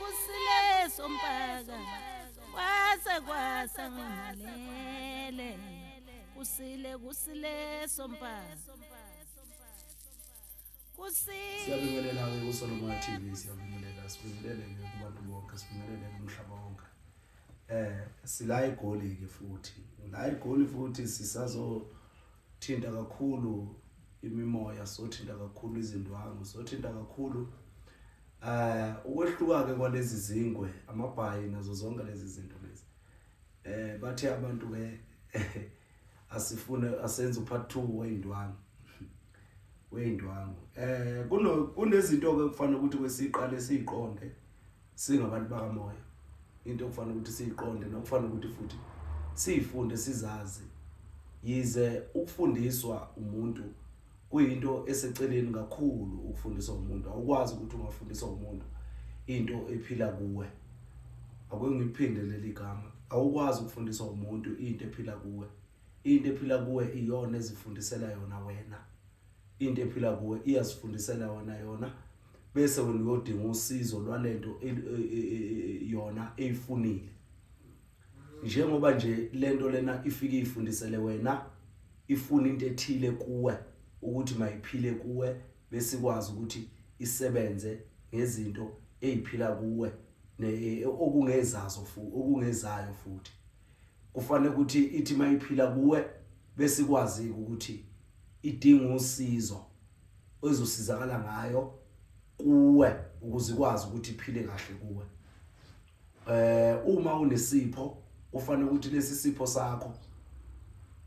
kusile sompaka kwasa ngalele kusile sompaka Siyabingelela-ke kuSolomon TV, sibingelele-ke kubantu bonke, sibingelele kumhlaba wonke. Sila eGoli-ke futhi. La eGoli futhi sisazothinta kakhulu imimoya, sothinta kakhulu izindwangu, sothinta kakhulu ukwehluka-ke kwalezi zingwe, amabhayi nazo zonke lezi zinto lezi. Bathi abantu-ke asenze upart 2 weyindwangu. Kunezinto-ke kufanele ukuthi kwesiqale siziqonde singabantu bakamoya. Into kufanele ukuthi siziqonde nokufanele ukuthi futhi sizifunde sizazi. Yize ukufundiswa umuntu kuyinto eseceleni kakhulu. Ukufundiswa umuntu awukwazi ukuthi ungafundiswa umuntu into ephila kuwe. Ake ngiphinde leli gama. Awukwazi ukufundiswa umuntu into ephila kuwe. Into ephila kuwe iyona ezifundisela yona wena. Into ephila kuwe iyasifundisela yona bese wena uyodinga usizo lwalento yona eyifunile. Njengoba nje lento lena ifike ifundisele wena, ifuna into ethile kuwe ukuthi mayiphile kuwe bese ikwazi ukuthi isebenze ngezinto eziphila kuwe okungezayo futhi. Kufanele ukuthi ithi mayiphila kuwe bese ikwazi ukuthi idinga usizo ezosizakala ngayo kuwe ukuze ikwazi ukuthi iphile kahle kuwe. Uma unesipho ufanele ukuthi lesi sipho sakho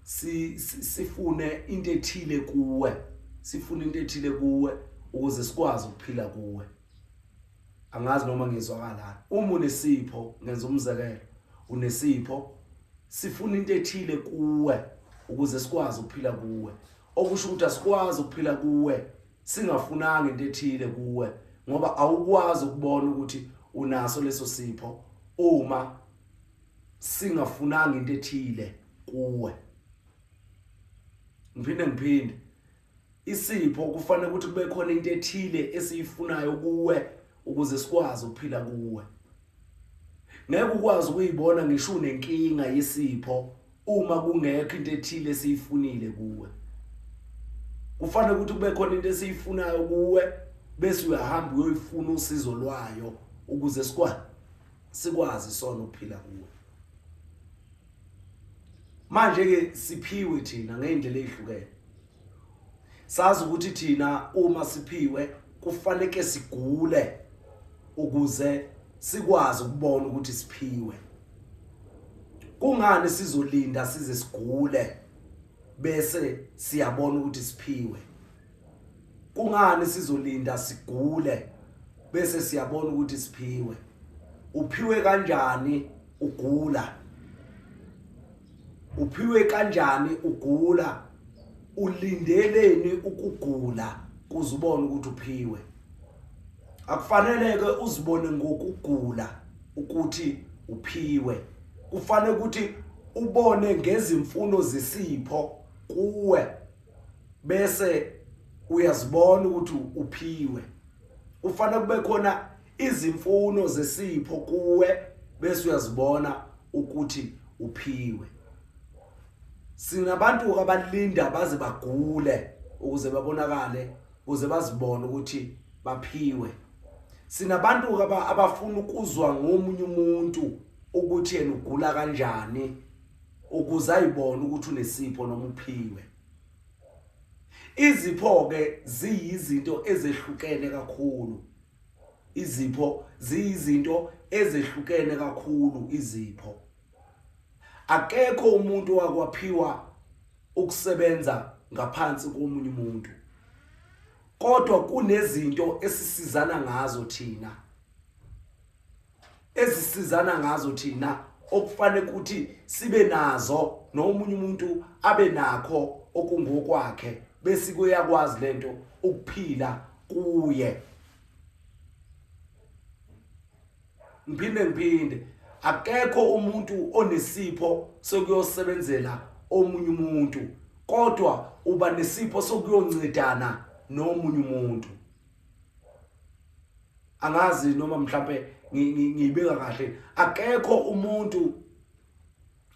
sifune into ethile kuwe, sifune into ethile kuwe ukuze sikwazi ukuphila kuwe. Angazi noma ngizwakalani. Uma unesipho, ngenza umzekelo, unesipho sifuna into ethile kuwe ukuze sikwazi ukuphila kuwe. Okusho ukuthi asikwazi ukuphila kuwe singafunanga into ethile kuwe ngoba awukwazi ukubona ukuthi unaso leso sipho uma singafunanga into ethile kuwe. Ngiphinde isipho kufanele ukuthi kube khona into ethile esiyifunayo kuwe ukuze sikwazi ukuphila kuwe. Ngeke ukwazi ukuyibona ngisho unenkinga yesipho uma kungekho into ethile esiyifunile kuwe. Kufanele ukuthi kube khona into esiyifunayo kuwe bese uyahamba uyoyifuna usizo lwayo ukuze sikwazi sona ukuphila kuwe. Manje ke siphiwe thina ngeindlela ezihlukene. Sazi ukuthi thina uma siphiwe kufanele sigule ukuze sikwazi ukubona ukuthi siphiwe. Kungani sizolinda size sigule bese siyabona ukuthi siphiwe? Kungani sizolinda sigule bese siyabona ukuthi siphiwe? Uphiwe kanjani ugula? Uphiwe kanjani ugula? Ulindeleni ukugula kuze ubone ukuthi uphiwe? Akufaneleke uzibone ngokugula ukuthi uphiwe. Kufanele ukuthi ubone ngezimfuno zesipho kuwe bese uyazibona ukuthi uphiwe. Kufanele kube khona izimfuno zesipho kuwe bese uyazibona ukuthi uphiwe. Sinabantu abalinda baze bagule ukuze babonakale, ukuze bazibone ukuthi baphiwe. Sinabantu abafuna ukuzwa ngomunye umuntu ukuthi yena ugula kanjani ukuze ayibone ukuthi unesipho noma uphiwe. Izipho ke ziyizinto ezehlukene kakhulu. Izipho ziyizinto ezehlukene kakhulu izipho. Akekho umuntu wakwaphiwa ukusebenza ngaphansi komunye umuntu. Kodwa kunezinto esisizana ngazo thina. Ezisizana ngazo thina okufanele ukuthi sibe nazo nomunye umuntu abe nakho okungokwakhe bese kuyakwazi lento ukuphila kuye. Ngiphinde akekho umuntu onesipho sokuyosebenzela omunye umuntu kodwa uba nesipho sokuyoncedana nomunye umuntu. angazi noma mhlambe ngibeka kahle akekho umuntu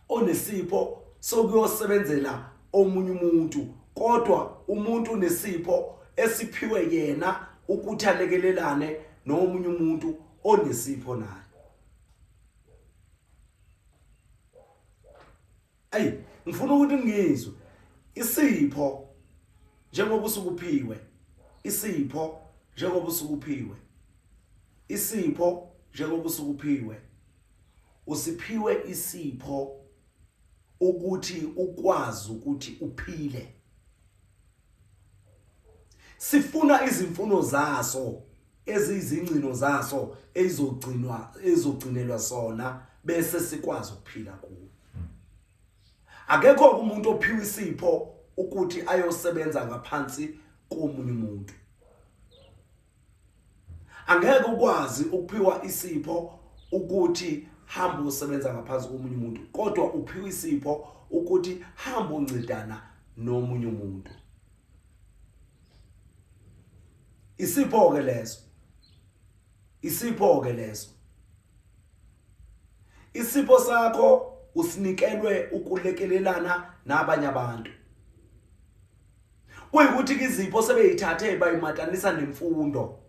onesipho sokuyosebenzela omunye umuntu kodwa umuntu unesipho esiphiwe yena ukuthi alekelelane nomunye umuntu onesipho naye. Ngifuna ukuthi ngizwe isipho njengoba usukuphiwe, isipho njengoba usukuphiwe, isipho njengoba usukuphiwe, usiphiwe isipho ukuthi ukwazi ukuthi uphile. Sifuna izimfuno zaso ezizingcino zaso ezogcinelwa sona bese sikwazi ukuphila kuwo. Akekho umuntu ophiwe isipho ukuthi ayosebenza ngaphansi komunye umuntu. Angeke ukwazi ukuphiwa isipho ukuthi hamba usebenza ngaphansi komunye umuntu kodwa uphiwe isipho ukuthi hamba uncedana nomunye umuntu. Isipho ke leso. Isipho ke leso. Isipho sakho usinikelwe ukulekelelana nabanye abantu. Kuyikuthi izipho sebeyithathe bayimatanisa nemfundo.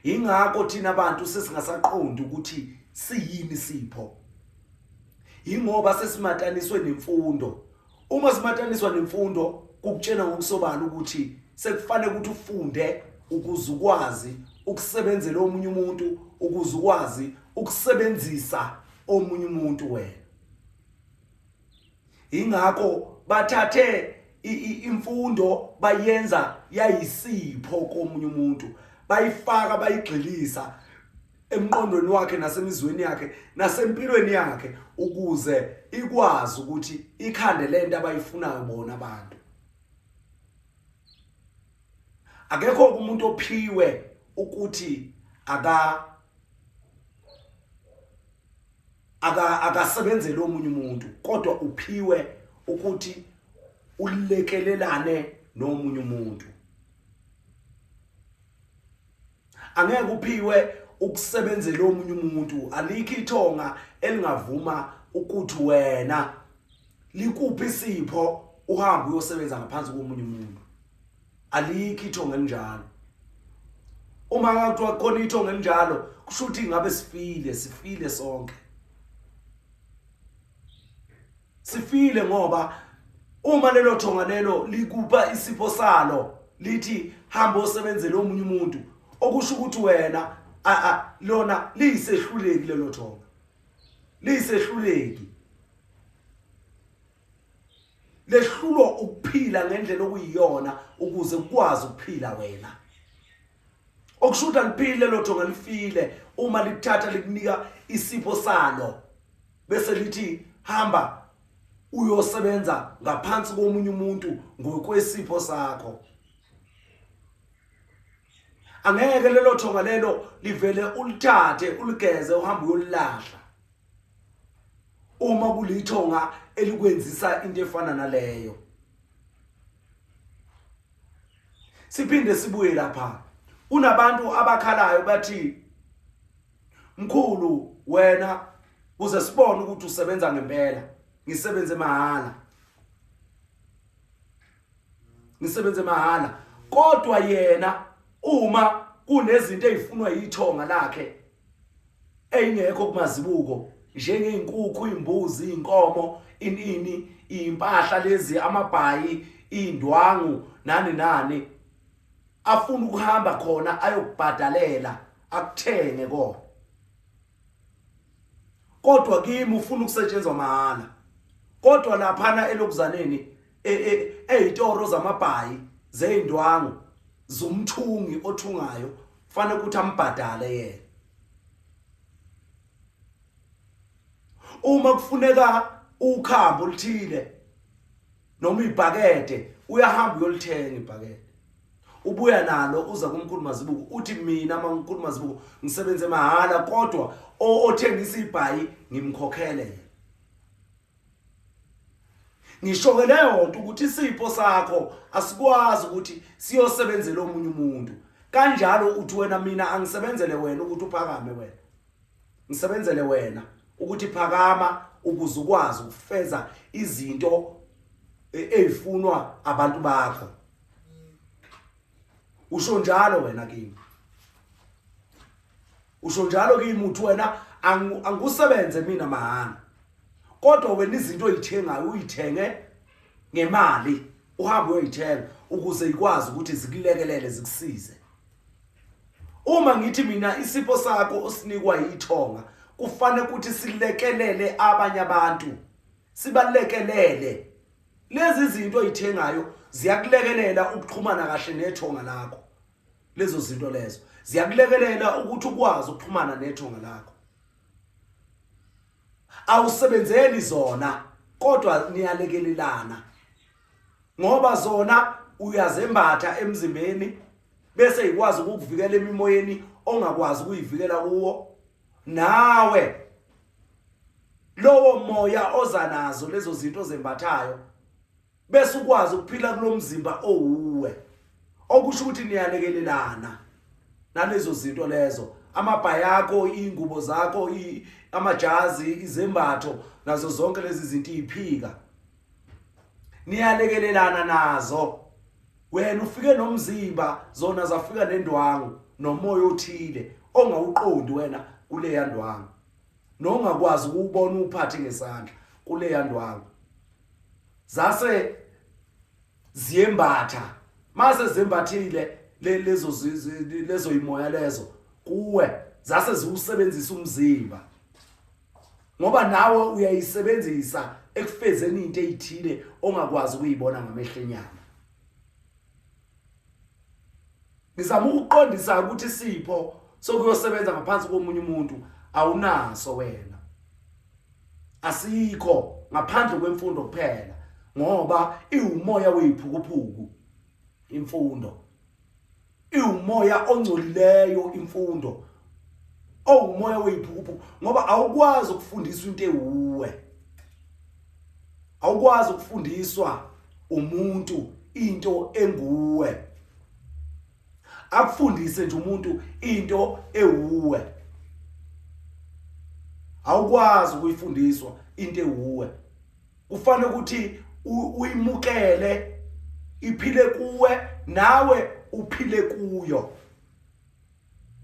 Ingakho thina abantu sesingasaqondi ukuthi siyini isipho. Ingoba sesimataniswe nemfundo. Uma simataniswa nemfundo kukutshena ngokusobala ukuthi sekufanele ukuthi ufunde ukuze ukwazi ukusebenzela omunye umuntu, ukuze ukwazi ukusebenzisa omunye umuntu wena. Ingakho bathathe imfundo bayenza yayisipho komunye umuntu, bayifaka bayigxilisa emqondweni wakhe nasemizweni yakhe nasempilweni yakhe ukuze ikwazi ukuthi ikhande lento abayifunayo bona abantu. Akekho umuntu ophiwe ukuthi akasebenzele omunye umuntu kodwa uphiwe ukuthi ulekelelane nomunye umuntu. Angeke uphiwe ukusebenzela omunye umuntu. Alikho ithonga elingavuma ukuthi wena likuphi isipho uhambe uyosebenza ngaphansi komunye umuntu. Alikho ithonga elinjalo. Uma kuthiwa khona ithonga elinjalo kusho ukuthi ngabe sifile sonke. Sifile ngoba uma lelo thonga lelo likupa isipho salo lithi hamba usebenzele omunye umuntu okusho ukuthi wena lona liyisehluleki lelo thonga. Liyisehluleki. Lehlulwa ukuphila ngendlela okuyiyona ukuze ukwazi ukuphila wena. Okushuda liphile lelo thonga lifile uma lithatha likunika isipho salo bese lithi hamba uyosebenza ngaphansi komunye umuntu ngokwesipho sakho. Angeke lelo thonga lelo livele ulithathe uligeze uhambe uyolilahla. Uma kulithonga elikwenzisa into efana naleyo. Siphinde sibuye lapha. Unabantu abakhalayo bathi mkhulu wena uze sibone ukuthi usebenza ngempela. Ngisebenze mahala. Ngisebenze mahala. Kodwa yena uma kunezinto ezifunwa yithonga lakhe engekho kumazibuko njengeinkukhu, imbuzi, inkomo, inini, impahla lezi, amabhayi, indwangu nani afuna ukuhamba khona ayokubhadalela akuthenge kona. Kodwa kimi ufuna ukusetshenzwa mahala. Kodwa laphana elokuzaneni ezitoro zamabhayi zeindwangu zomthungi othungayo kufanele ukuthi ambhadale yena. Uma kufuneka ukhambo oluthile noma ibhakede uyahamba uyolithenga ibhakede. Ubuya nalo uza kumkhulu mazibuko uthi mina mankulu mazibuko ngisebenze mahala kodwa othengisa ibhayi ngimkhokhele. Ngisho leyo nto ukuthi isipho sakho asikwazi ukuthi siyosebenzela omunye umuntu kanjalo uthi wena mina angisebenzele wena ukuthi uphakame wena ngisebenzele wena ukuthi phakama ukuze ukwazi ukufeza izinto ezifunwa abantu bakho usho njalo wena kimi usho njalo kimi uthi wena angusebenze mina mahana kodwa wena izinto oyithengayo uyithenge ngemali uhambe uyithenga ukuze ikwazi ukuthi zikulekelele zikusize uma ngithi mina isipho sakho osinikwa yithonga kufanele ukuthi silekelele abanye abantu sibalekelele lezi zinto oyithengayo ziyakulekelela ukuxhumana kahle nethonga lakho lezo zinto lezo ziyakulekelela ukuthi ukwazi ukuxhumana nethonga lakho awusebenzeli zona kodwa niyalekelelana ngoba zona uyazembatha emzimbeni bese ikwazi ukukuvikela emimoyeni ongakwazi ukuyivikela kuwo nawe lowo moya ozanazo lezo zinto zembathayo bese ukwazi ukuphila kulomzimba owuwe okusho ukuthi niyalekelelana nalezo zinto lezo amabhaya yakho ingubo zakho amajazi izembatho nazo zonke lezi zinto iziphika niyalekelelana nazo wena ufike nomzimba zona zafika nendwangu nomoya othile ongawuqondi wena kule yandwangu nongakwazi ukubona uphathe ngesandla kule yandwangu zase ziyembatha mase zembathile lezo imoya lezo kuwe zase ziwusebenzisa umzimba ngoba nawe uyayisebenzisa ekufezeni into ezithile ongakwazi ukuyibona ngamehlo enyama ngizama ukuqondisa ukuthi isipho sokuyosebenza ngaphansi komunye umuntu awunaso wena asikho ngaphandle kwemfundo kuphela ngoba iwumoya weyiphukuphuku imfundo iwumoya ongcolileyo imfundo owumoya weyiphukuphuku ngoba awukwazi ukufundiswa into ewuwe awukwazi ukufundiswa umuntu into enguwe akufundise nje umuntu into ewuwe awukwazi ukuyifundiswa into ewuwe kufanele ukuthi uyimukele iphile kuwe nawe uphile kuyo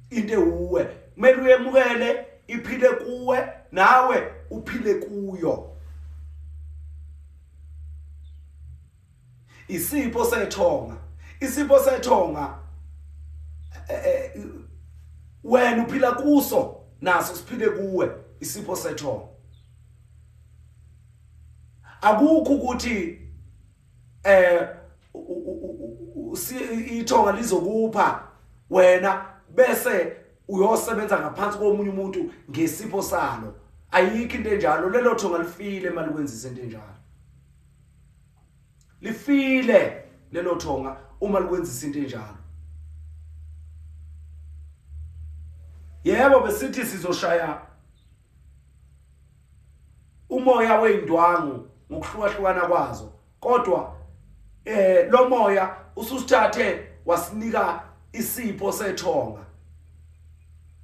into ewuwe kumele uyemukele iphile kuwe nawe uphile kuyo isipho sethonga wena uphila kuso naso siphile kuwe isipho sethonga akukho ukuthi ithonga lizokupha wena bese uyosebenza ngaphansi komunye umuntu ngesipho salo ayikho into enjalo lelo thonga lifile malikwenzisa into enjalo lifile lelo thonga uma likwenzisa into enjalo yebo besithi sizoshaya umoya weindwangu ngokuhlukahlukana kwazo kodwa lo moya ususithathe wasinika isipho sethonga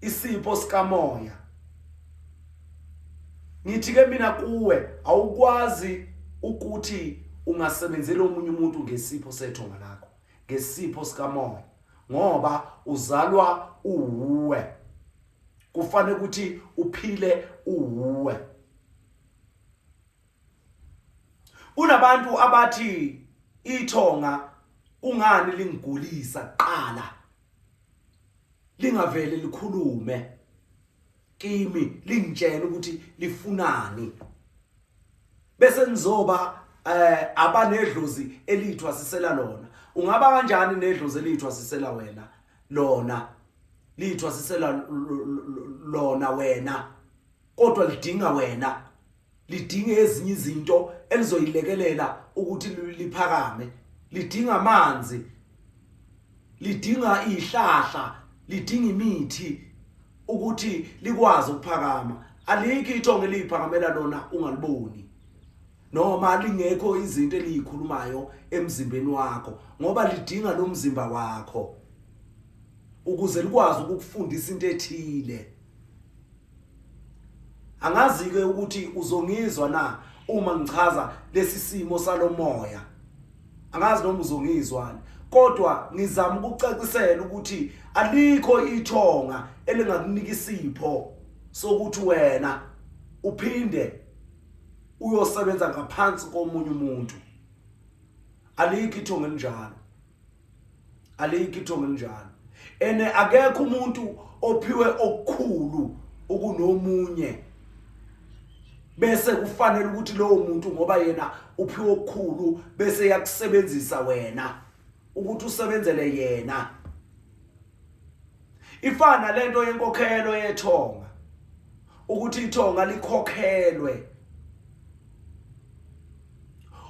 isipho sikamoya ngithi ke mina kuwe awukwazi ukuthi ungasebenzela omunye umuntu ngesipho sethonga lakho ngesipho sikamoya ngoba uzalwa uwe kufanele ukuthi uphile uwe unabantu abathi ithonga ungani lingigulisa qala lingavele likhulume kimi lingitshela ukuthi lifunani bese nizoba abanedlozi elithwasisela lona ungaba kanjani nedlozi elithwasisela wena lona lithwasisela lona wena kodwa lidinga wena lidinga ezinye izinto elizoyilekelela ukuthi liphakame lidinga amanzi lidinga ihlahla lidinga imithi ukuthi likwazi ukuphakama alikho ithonga eliphakamela lona ungaliboni noma lingekho izinto elizikhulumayo emzimbeni wakho ngoba lidinga lo mzimba wakho ukuze likwazi ukufundisa into ethile. Angazi ke ukuthi uzongizwa na uma ngichaza lesi simo salomoya. Angazi noma uzongizwa, kodwa ngizama ukucacisela ukuthi alikho ithonga elingakunika isipho sokuthi wena uphinde uyosebenza ngaphansi komunye umuntu. Alikho ithonga elinjalo. Alikho ithonga elinjalo. Akekho umuntu ophiwe okukhulu ukunomunye bese kufanele ukuthi lowo muntu ngoba yena uphiwe okukhulu bese yakusebenzisa wena ukuthi usebenzele yena. Ifana lento yenkokhelo yethonga ukuthi ithonga likhokhelwe.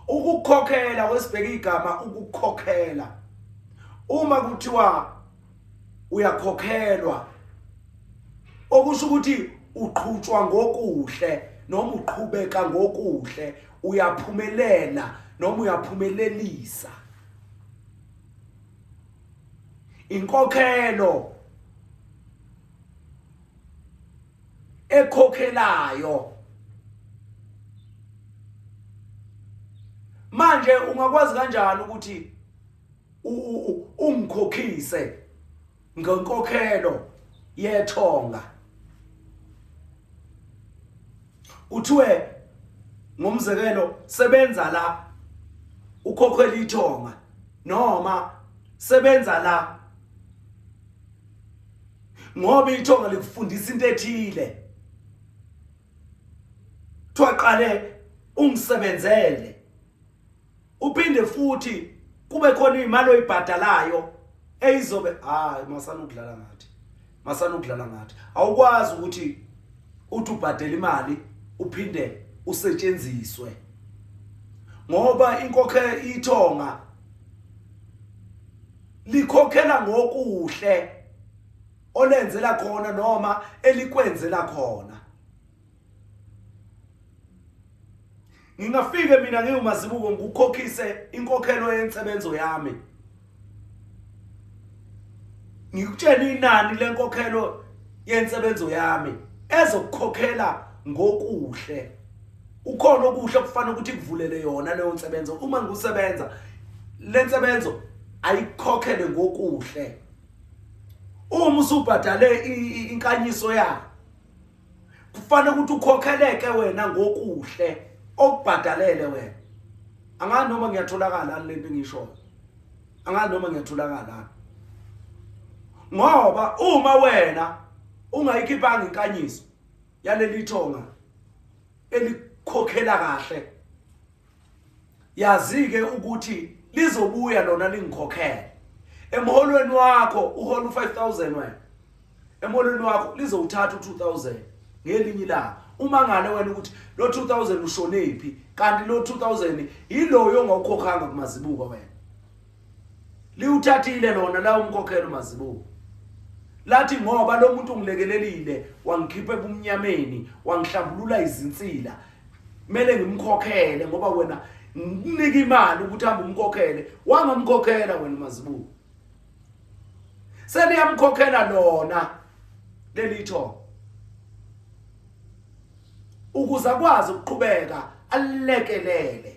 Ukukhokhela kwesibheka igama ukukhokhela. Uma kuthiwa uyakhokhelwa okusho ukuthi uqhutshwa ngokuhle noma uqhubeka ngokuhle, uyaphumelela noma uyaphumelelisa. Inkokhelo ekhokhelayo. Manje ungakwazi kanjani ukuthi ungikhokhise ngenkokhelo yethonga? Uthiwe ngomzekelo sebenza la ukhokhela ithonga noma sebenza la ngoba ithonga likufundisa into ethile. Twaqale ungisebenzele uphinde futhi kube khona imali oyibhadalayo eyizobe masanukudlala ngathi awukwazi ukuthi ubhadele imali uphinde usetshenziswe ngoba ithonga likhokhela ngokuhle olenzela khona noma elikwenzela khona. Ngingafike mina ngiwuMazibuko ngikukhokhise inkokhelo yensebenzo yami, ngikutshela inani lenkokhelo yensebenzo yami ezokukhokhela ngokuhle. Ukhona okuhle kufanele ukuthi kuvulele yona leyo nsebenzo. Uma ngisebenza lensebenzo ayikhokhele ngokuhle. Uma usubhadale inkanyiso yakho kufanele ukuthi ukhokheleke wena ngokuhle okubhadalele wena. Angazi noma ngiyatholakala lento engishoyo. Angazi noma ngiyatholakala. Ngoba uma wena ungayikhiphanga inkanyiso yaleli thonga elikhokhela kahle, yazi-ke ukuthi lizobuya lona lingikhokhele. Emholweni wakho uhola u5,000 wena. Emholweni wakho lizowuthatha u2,000 ngelinye ilanga. Uma ngale wena ukuthi lo 2,000 ushonephi kanti lo 2,000 yiloyo ongawukhokhanga kuMazibuko wena. Liwuthathile lona la umkhokhelo uMazibuko. Lathi ngoba lo muntu ungilekelelile wangikhipha ebumnyameni wangihlambulula izinsila kumele ngimkhokhele ngoba wena nginika imali ukuthi hambe umkhokhele. Wangamkhokhela wena Mazibuko. Seliyamkhokhela lona leli thonga ukuze akwazi ukuqhubeka alekelele.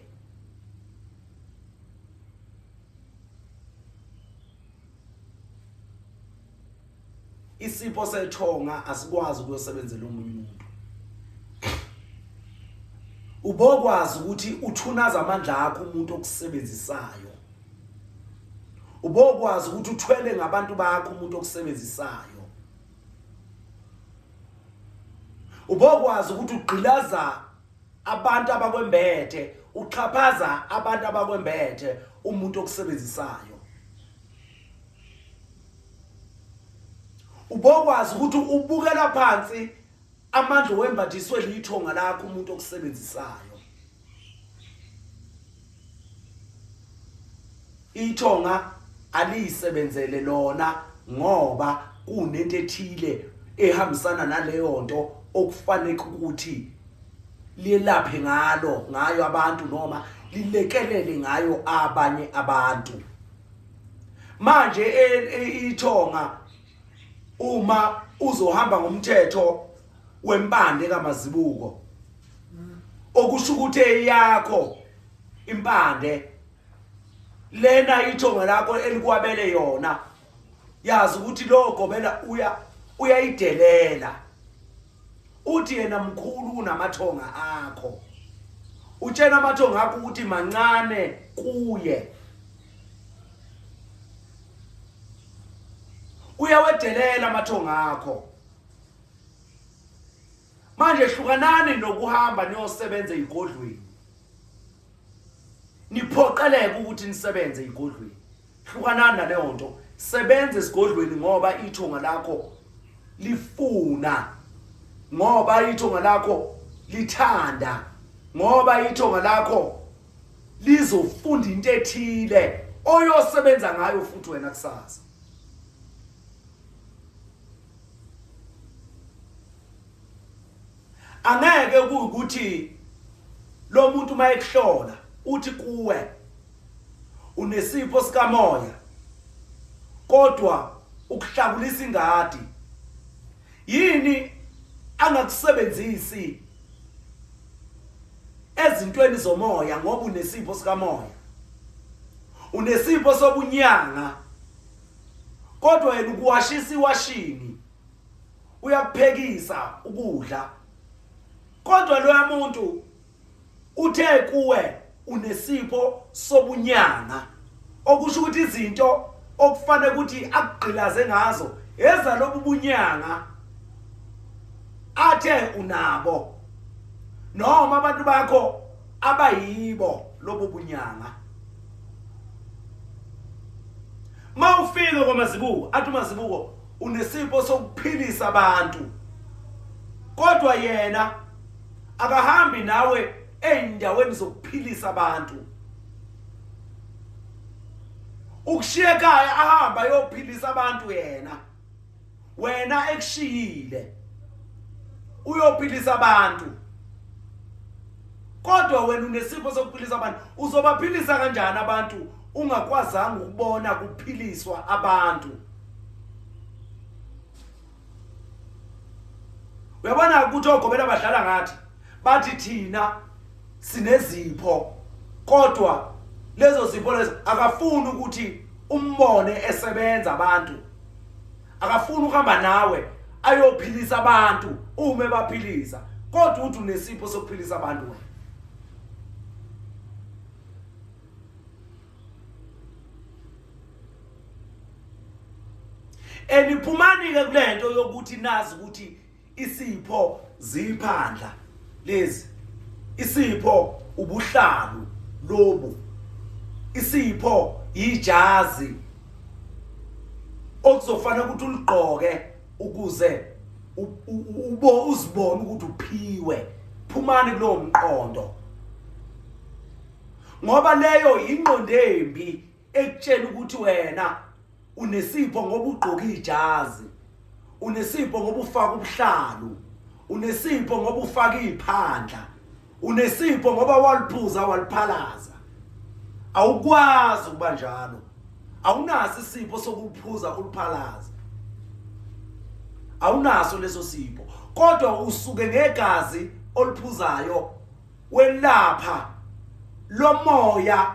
Isipho sethonga asikwazi ukuyosebenzela umunye umuntu. Ubokwazi ukuthi uthunaza amandla akho umuntu okusebenzisayo. Ubokwazi ukuthi uthwele ngabantu bakho umuntu okusebenzisayo. Ubokwazi ukuthi ugqilaza abantu abakwembethe, uxhaphaza abantu abakwembethe umuntu okusebenzisayo. Ubokwazi ukuthi ubukela phansi amandla wembathiswe lithonga lakho umuntu okusebenzisayo. Ithonga aliyisebenzele lona ngoba kunento ethile ehambisana naleyo nto okufanele ukuthi liyelaphe ngayo abantu noma lilekelele ngayo abanye abantu. Manje ithonga uma uzohamba ngomthetho wempande kaMazibuko okusho ukuthi eyakho impande lena ithonga lakho elikwabele yona yazi ukuthi lo gobela uyayidelela uthi yena mkhulu kunamathonga akho utshena amathonga akho ukuthi mancane kuye uyawedelela amathonga akho manje hlukanani nokuhamba niyosebenza ezigodlweni niphoqeleke ukuthi nisebenze ezigodlweni hlukanani naleyo nto sebenze esigodlweni ngoba ithonga lakho lifuna ngoba ithonga lakho lithanda ngoba ithonga lakho lizofunda into ethile oyosebenza ngayo futhi wena kusasa angeke ukuthi lo muntu mayekuhlola uthi kuwe unesipho sikamoya kodwa ukuhlabulisa ingadi yini angakusebenzisi ezintweni zomoya ngoba unesipho sikamoya unesipho sobunyanga kodwa yena ukuwashisa iwashini uyakuphekisa ukudla kodwa lo muntu uthe kuwe unesipho sobunyanga okusho ukuthi izinto okufanele ukuthi akugqilaze ngazo eza lobu bunyanga athe unabo noma abantu bakho abayibo lobu bunyanga mawufika kwaMazibuko athi uMazibuko unesipho sokuphilisa abantu kodwa yena akahambi nawe endaweni zokuphilisa abantu ukushiya ekhaya ahamba yophilisa abantu yena wena ekushiyile uyophilisa abantu kodwa wena unesipho sokuphilisa abantu uzobaphilisa kanjani abantu ungakwazanga ukubona kuphiliswa abantu uyabona ukuthi ogobela badlala ngathi bathi thina sinezipho kodwa lezo zipho lezo akafuni ukuthi umbone esebenza abantu akafuni ukuhamba nawe ayophilisa abantu uma ebaphilisa kodwa uthi unesipho sokuphilisa abantu wena eniphumani ke kulento yokuthi nazi ukuthi isipho ziphandla lezi isipho ubuhlalu lobo isipho ijazi okuzofanele ukuthi uligqoke ukuze uzibone ukuthi uphiwe phumani kulo mqondo ngoba leyo ingqondo embi ekutshela ukuthi wena unesipho ngoba ugqoka ijazi unesipho ngoba ufaka ubuhlalu unesipho ngoba ufaka iphandla unesipho ngoba waliphuza waliphalaza awukwazi ukuba njalo awunaso isipho sokuphuza uliphalaza awunaso leso sipho kodwa usuke ngegazi oliphuzayo welapha lomoya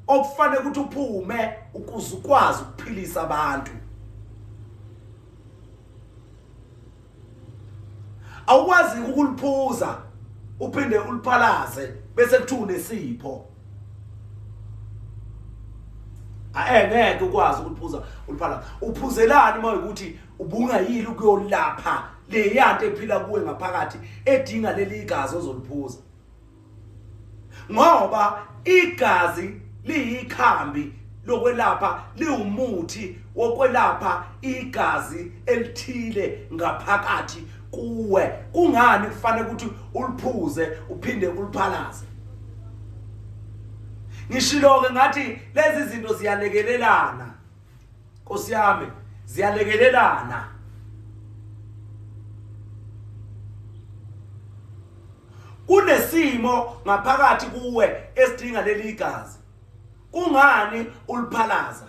okufanele ukuthi uphume ukuze ukwazi ukuphilisa abantu awukwazi ukuliphuza uphinde uliphalaze bese kuthi unesipho ngeke ukwazi ukuliphuza uliphalaze uphuzelani uma ukuthi ubungayili ukuyolapha le yanto ephila kuwe ngaphakathi edinga leli igazi ozoliphuza ngoba igazi liyikhambi lokwelapha liwumuthi wokwelapha igazi elithile ngaphakathi kuwe kungani kufanele ukuthi uliphuze uphinde uliphalaze ngishiloke ngathi lezi zinto ziyalekelelana Nkosi yami ziyalekelelana kunesimo ngaphakathi kuwe esidinga leli igazi kungani uliphalaza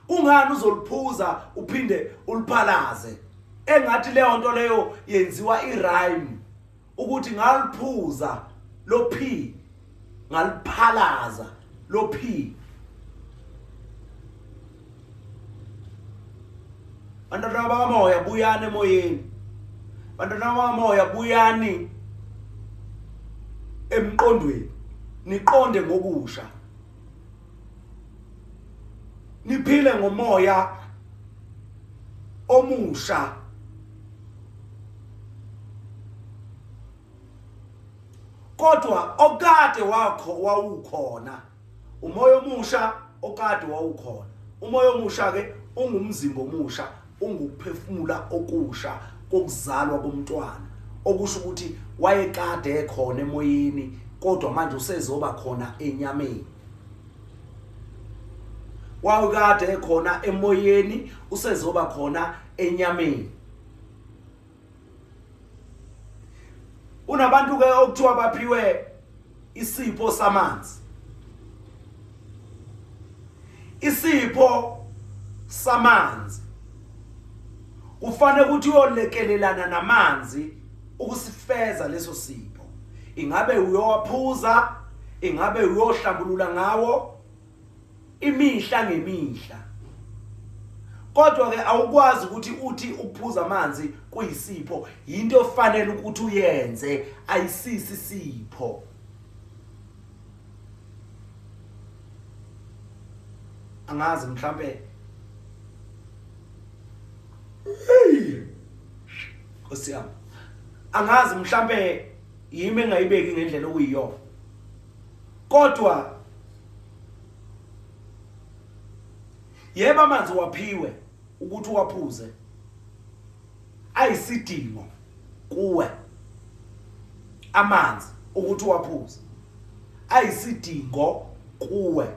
Kungani uzoliphuza uphinde uliphalaze? Engathi leyo nto leyo yenziwa irhyme ukuthi ngaliphuza lo P ngaliphalaza lo P. Bantwana bakamoya buyani emoyeni. Bantwana bakamoya buyani emqondweni. Niqonde ngokusha. Niphile ngomoya omusha. Kodwa okade wawukhona umoya omusha, okade wawukhona umoya omusha ke ungumzimba omusha, ungukuphefumula okusha kokuzalwa komntwana, okusho ukuthi wayekade ekhona emoyeni kodwa manje usezoba khona enyameni. Wayekade ekhona emoyeni usezoba khona enyameni. Unabantu ke okuthiwa baphiwe isipho samanzi. Isipho samanzi kufanele ukuthi uyolekelelana namanzi ukusifeza leso sipho. Ingabe uyowaphuza, ingabe uyohlambulula ngawo imihla ngemihla. Kodwa ke awukwazi ukuthi uthi ukuphuza amanzi kuyisipho, into ofanele ukuthi uyenze, ayisisi sipho. Angazi mhlambe Nkosiyami, angazi mhlambe yimi engayibeki ngendlela okuyiyona. Kodwa yebo amanzi waphiwe ukuthi uwaphuze, ayisidingo kuwe. Amanzi ukuthi uwaphuze ayisidingo kuwe.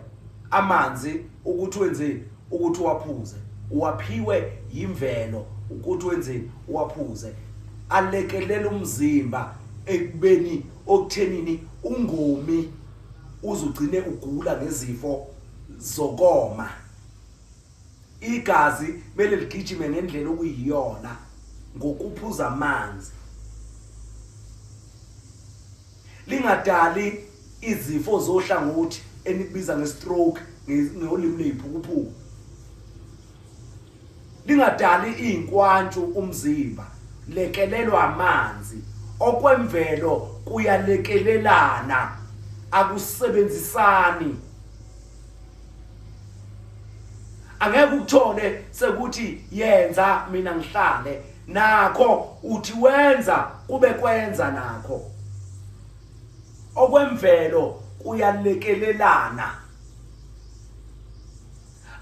Amanzi ukuthi wenzeni? Ukuthi uwaphuze. Uwaphiwe yimvelo ukuthi wenzeni? Uwaphuze. Alekelela umzimba ekubeni okuthenini ungomi uzugcine ugula ngezifo zokoma. Igazi mele ligijime ngendlela okuyiyona ngokuphuza amanzi. Lingadali izifo zohlangothi enibiza ngestroke ngolimi lephukuphuku. Lingadali inkwantshu umzimba. Lekelelwa amanzi okwemvelo kuyalekelelana, akusebenzisani. Angeke ukuthole sekuthi yenza mina ngihlale nakho, uthi wenza kube kwenza nakho. Okwemvelo kuyalekelelana,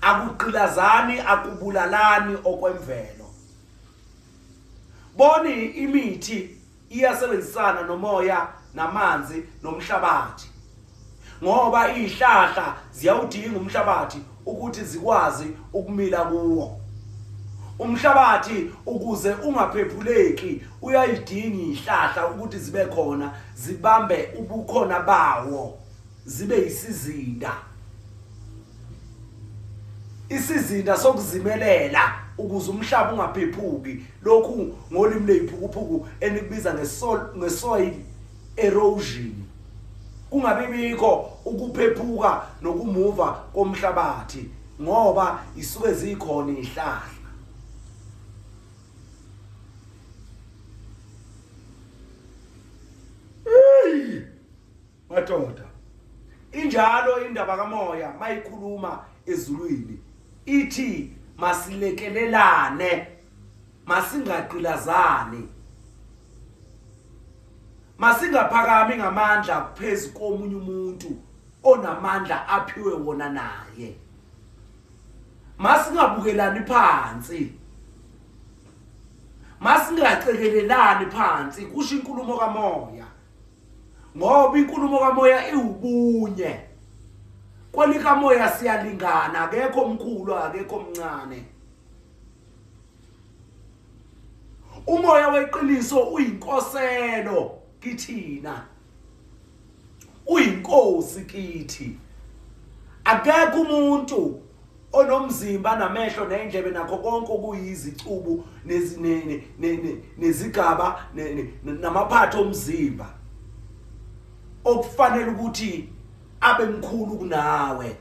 akuqilazani, akubulalani okwemvelo. Boni imithi iyasebenzisana nomoya, namanzi, nomhlabathi. Ngoba izihlahla ziyawudinga umhlabathi ukuthi zikwazi ukumila kuwo. Umhlabathi ukuze ungaphephuleki uyayidinga izihlahla ukuthi zibe khona, zibambe ubukhona bawo, zibe yisizinda. Isizinda sokuzimelela ukuze umhlaba ungaphephuki. Lokhu ngolimi lephukuphuku enikubiza ngesoil erosion. Kungabibikho ukuphephuka nokumuva komhlabathi ngoba isuke zikhona izihlahla. Madoda, injalo indaba kamoya mayikhuluma ezulwini ithi masilekelelane, masingaqilazani, masingaphakami ngamandla phezulu komunye umuntu onamandla aphiwe wona naye. Masingabukelani phansi, masingacekelelani phansi. Kusho inkulumo kamoya, ngoba inkulumo kamoya iwubunye. Kwelikamoya siyalingana, akekho omkhulu akekho omncane. Umoya weqiniso uyinkoselo kithina, uyinkosi kithi. Akekho umuntu onomzimba namehlo neindlebe nakho konke okuyizicubu nezigaba namaphatho omzimba okufanele ukuthi abe mkhulu kunawe.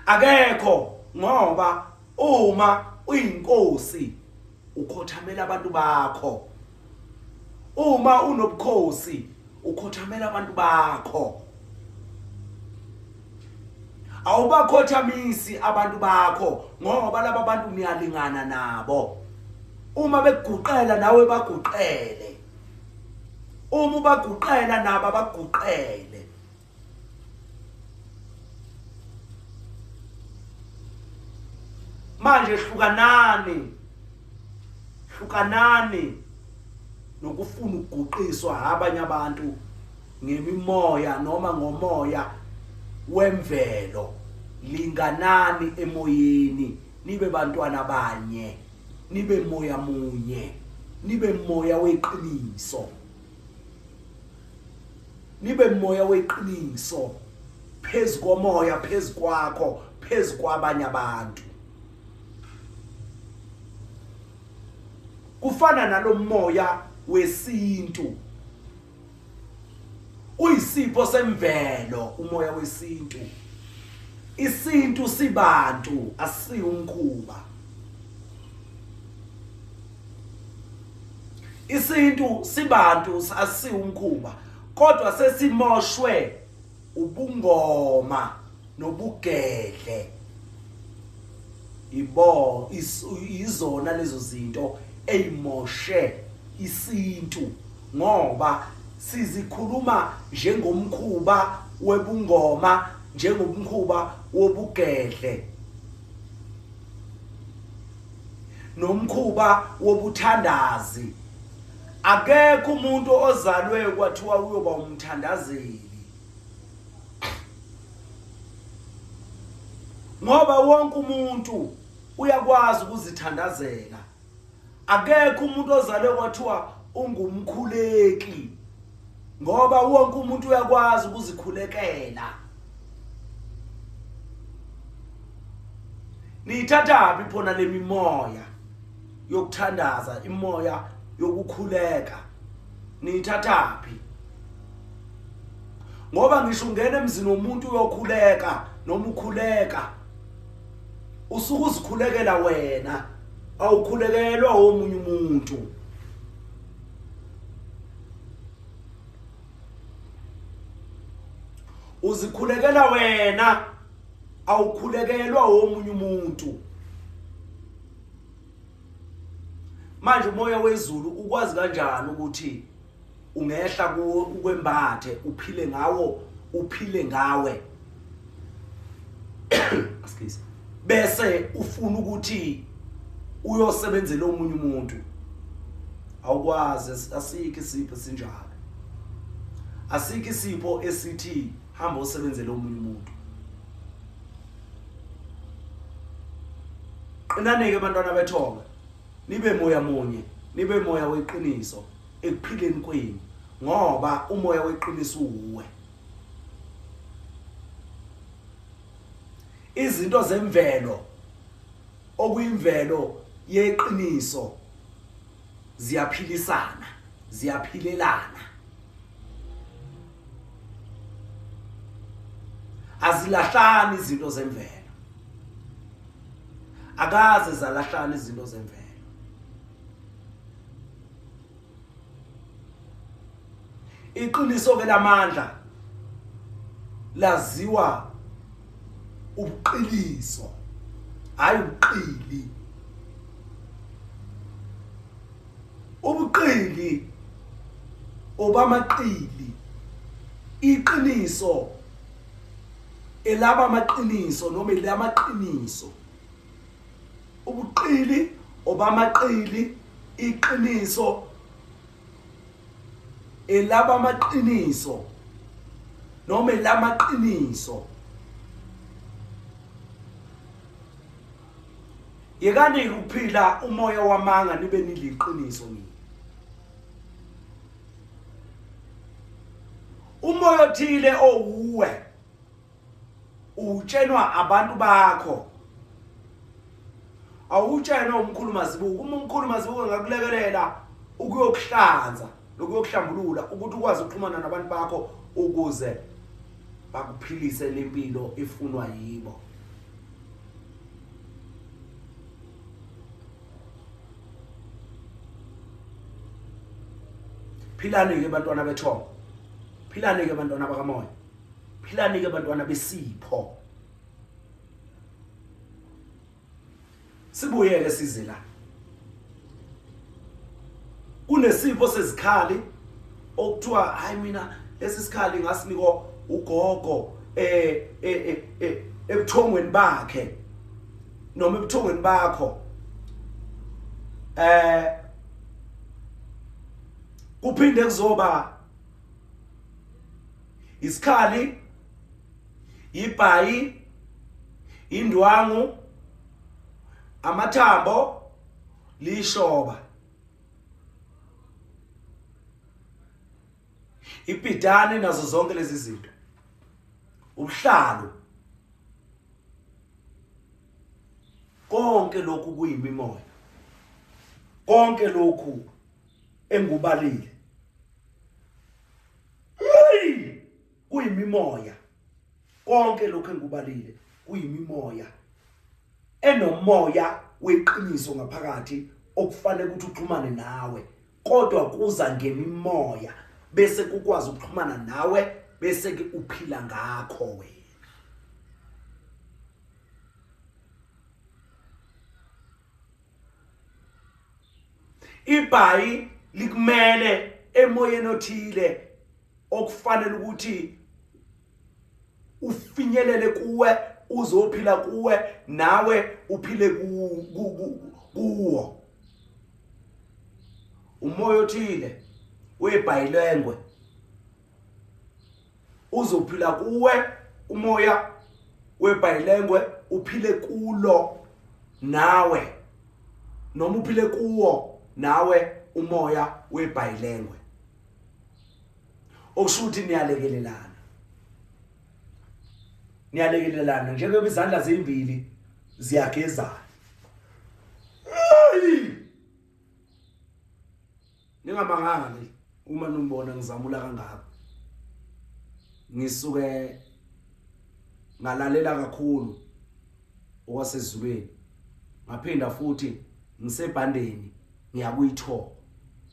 Akekho ngoba uma uyinkosi ukhothamela abantu bakho. Uma unobukhosi ukhothamela abantu bakho. Awubakhothamisi abantu bakho ngoba laba bantu niyalingana nabo. Uma beguqela nawe baguqele. Uma baguqela nabo baguqele. Manje hlukanani nokufuna ukuguqiswa abanye abantu ngemimoya noma ngomoya wemvelo. Linganani emoyeni, nibe bantwana banye, nibe moya munye, nibe moya weqiniso. Nibe moya weqiniso phezu komoya, phezu kwakho, phezu kwabanye abantu. Kufana nalomoya wesintu. Uyisipho semvelo umoya wesintu. Isintu sibantu asiyumkhuba. Isintu sibantu asiyumkhuba kodwa sesimoshwe ubungoma nobugedle. Izona lezo zinto eyimoshe isintu ngoba sizikhuluma njengomkhuba webungoma, njengomkhuba wobugedle nomkhuba wobuthandazi. Akekho umuntu ozalwe kwathiwa uyoba umthandazeli ngoba wonke umuntu uyakwazi ukuzithandazela. Akekho umuntu ozalwe kwathiwa ungumkhuleki ngoba wonke umuntu uyakwazi ukuzikhulekela. Niyithathaphi phona lemimoya yokuthandaza, imoya yokukhuleka? Niyithathaphi? Ngoba ngisho ungena emzini womuntu uyokhuleka noma ukhuleka usuke uzikhulekela wena, awukhulekelwa omunye umuntu. Uzikhulekela wena, awukhulekelwa omunye umuntu. Manje umoya wezulu ukwazi kanjani ukuthi ungehla kwembathe uphile ngawo, uphile ngawe askisi bese ufuna ukuthi uyosebenzela omunye umuntu? Awukwazi. Asikho isipho esinjalo. Asikho isipho esithi hamba usebenzele omunye umuntu. Qinanike bantwana bethonga, nibe moya munye, nibe moya weqiniso ekuphileni kwenu ngoba umoya weqiniso uwe. Izinto zemvelo okuyimvelo yeqiniso ziyaphilisana, ziyaphilelana. Azilahlani izinto zemvelo. Akaze zalahlani izinto zemvelo. Iqiniso ke lamandla laziwa ubuqiliso, hayi ubuqili. Ubuqili obamaqili. Iqiniso elaba amaqiniso noma elamaqiniso. Ubuqili obamaqili, iqiniso elaba amaqiniso noma elamaqiniso. Yekani ukuphila umoya wamanga nibe niliqiniso nini. Umoya othile owuwe utshenwa abantu bakho awutshenwa umkhulu mazibuko uma umkhulu mazibuko ngakulekelela ukuyokuhlanza lokuyokuhlambulula ukuthi ukwazi ukuxhumana nabantu bakho ukuze bakuphilise lempilo efunwa yibo. Philani ke bantwana bethongo, philani ke bantwana bakamoya, philani ke bantwana besipho. Sibuye ke size la. Kunesipho sezikhali okuthiwa hayi mina lesi sikhali ngasiniko ugogo ebuthongweni bakhe noma ebuthongweni bakho. Kuphinde kuzoba isikhali, ibhayi, indwangu, amathambo, lishoba, ipidani nazo zonke lezi zinto, ubuhlalo, konke lokhu kuyimimoya, konke lokhu engubalile kuyimimoya, konke lokhu engubalile kuyimimoya enomoya weqiniso ngaphakathi okufanele ukuthi uxhumane nawe, kodwa kuza ngemimoya bese kukwazi ukuxhumana nawe bese ke uphila ngakho wena. Ibhayi likumele emoyeni othile okufanele ukuthi ufinyelele kuwe uzophila kuwe nawe uphile kuwo. Umoya othile webhayilengwe uzophila kuwe, umoya webhayilengwe uphile kulo nawe noma uphile kuwo nawe umoya webhayilengwe. Okushuthi niyalekelelana. Niyalekelelana njengoba izandla ezimbili ziyagezana. Ningamangali uma nimbona ngizamula kangaka. Ngisuke ngalalela kakhulu okwasezulwini. Ngaphinda futhi ngisebhandeni ngiyakuyitho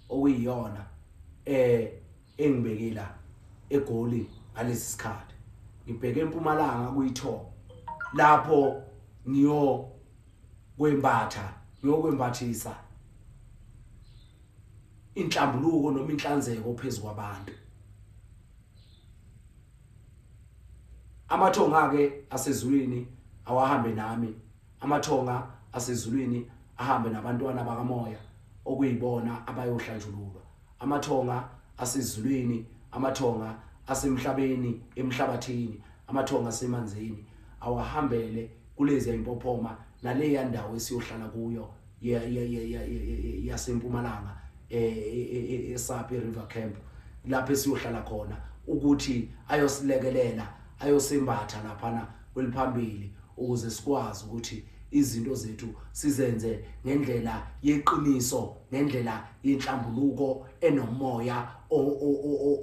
okuyiyona engibekela eGoli ngalesi sikhathi. Ngibheke eMpumalanga kuyitho lapho ngiyokwembathisa inhlambuluko noma inhlanzeko phezulu kwabantu. Amathonga ke asezulwini awahambe nami, amathonga asezulwini ahambe nabantwana bakamoya okuyibona abayohlanjululwa. Amathonga asezulwini, amathonga asemhlabeni, emhlabathini, amathonga asemanzini awahambele kulezi impophoma naleya ndawo esiyohlala kuyo yaseMpumalanga eSapie River Camp, lapho esiyohlala khona ukuthi ayosilekelela, ayosembatha laphana kweliphambili ukuze sikwazi ukuthi izinto zethu sizenze ngendlela yeqiniso, ngendlela yenhlambuluko enomoya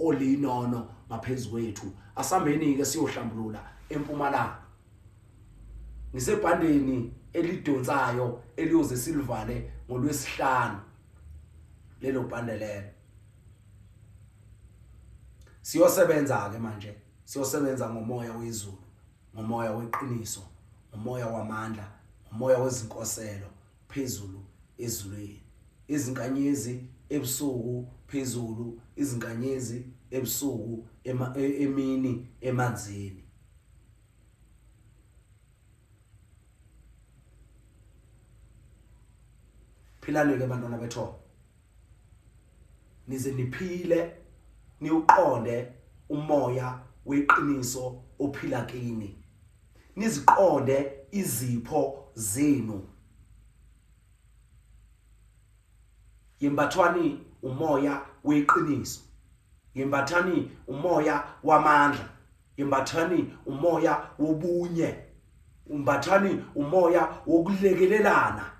olinono ngaphezulu kwethu. Asambeni ke siyohlambulula eMpumalanga. Ngisebhandeni elidonsayo eliyoze silivale ngoLwesihlanu lelo bhandelelo. Siyosebenza ke manje, siyosebenza ngomoya wezulu, ngomoya weqiniso, ngomoya wamandla, ngomoya wezinkoselo phezulu ezulwini. Izinkanyezi ebusuku phezulu, izinkanyezi ebusuku emini emanzini. Philani ke bantwana bethu. Nize niphile niuqonde umoya weqiniso ophila kini. Niziqonde izipho zenu. Yembathwani umoya weqiniso. yembathani umoya wamandla, yembathani umoya wobunye, umbathani umoya wokulekelelana,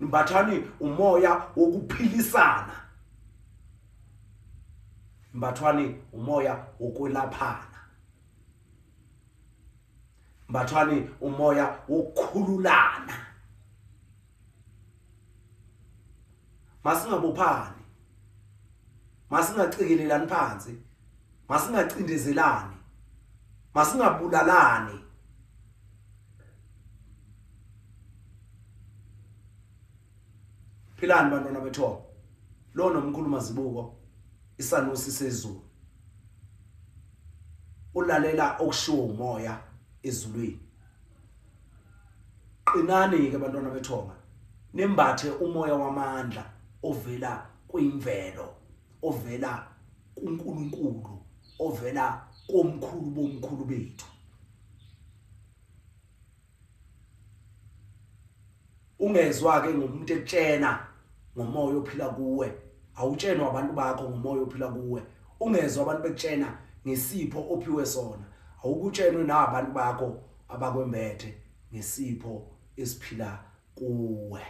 imbathani umoya wokuphilisana, imbathani umoya wokwelaphana, imbathani umoya wokukhululana. Masingabophani, masingacikelelani phansi, masingacindezelani, masingabulalani. Philani bantwana bethu, lo nomkhulu Mazibuko, isanusi sezulu. Ulalela okushiwo umoya ezulwini. Qinani ke bantwana bethonga, nembathe umoya wamandla ovela kwimvelo, ovela kuNkulunkulu, ovela komkhulu bomkhulu bethu. Ungezwa ke ngomuntu ekutshena ngomoya ophila kuwe, awutshenwa abantu bakho ngomoya ophila kuwe. Ungezwa abantu bekutshena ngesipho ophiwe sona, awukutshenwe nabantu bakho abakwembethe ngesipho esiphila kuwe.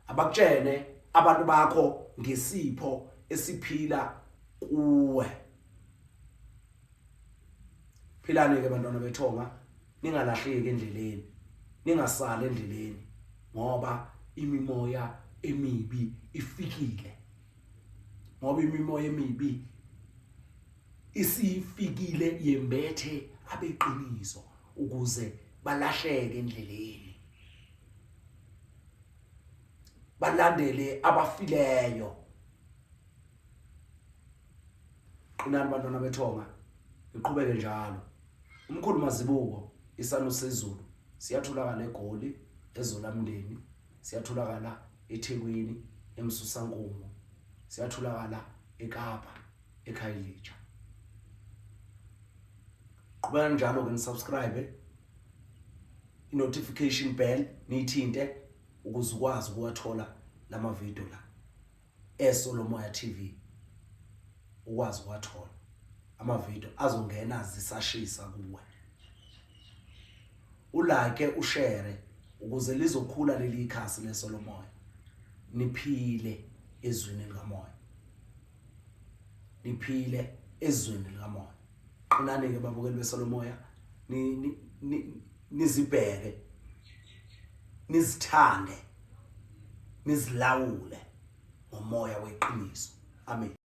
Abakutshene abantu bakho ngesipho esiphila kuwe. Philani ke bantwana bethonga, ningalahleki endleleni, ningasali endleleni, ngoba imimoya emibi ifikile. Ngoba imimoya emibi isifikile yembethe abeqiniso ukuze balahleke endleleni, balandele abafileyo. Qinani bantwana bethonga, iqhubeke njalo. Umkhulu Mazibuko, isanusi sezulu, siyatholakala eGoli, eZolamndeni, siyatholakala eThekwini, eMsusankungu, siyatholakala eKapa, eKhayelitsha. Qhubeka njalo ke nisubscribe, i-notification bell niyithinte ukuze ukwazi ukuwathola lama video la eSolomoya TV. Ukwazi ukuwathola ama video azongena zisashisa kuwe. Ulike, ushare ukuze lizokhula leli ikhasi leSolomoya. Niphile ezweni likamoya, niphile ezweni likamoya. Qinani ke babukeli beSolomoya, nizibheke, nizithande, nizilawule ngomoya weqiniso. Amen.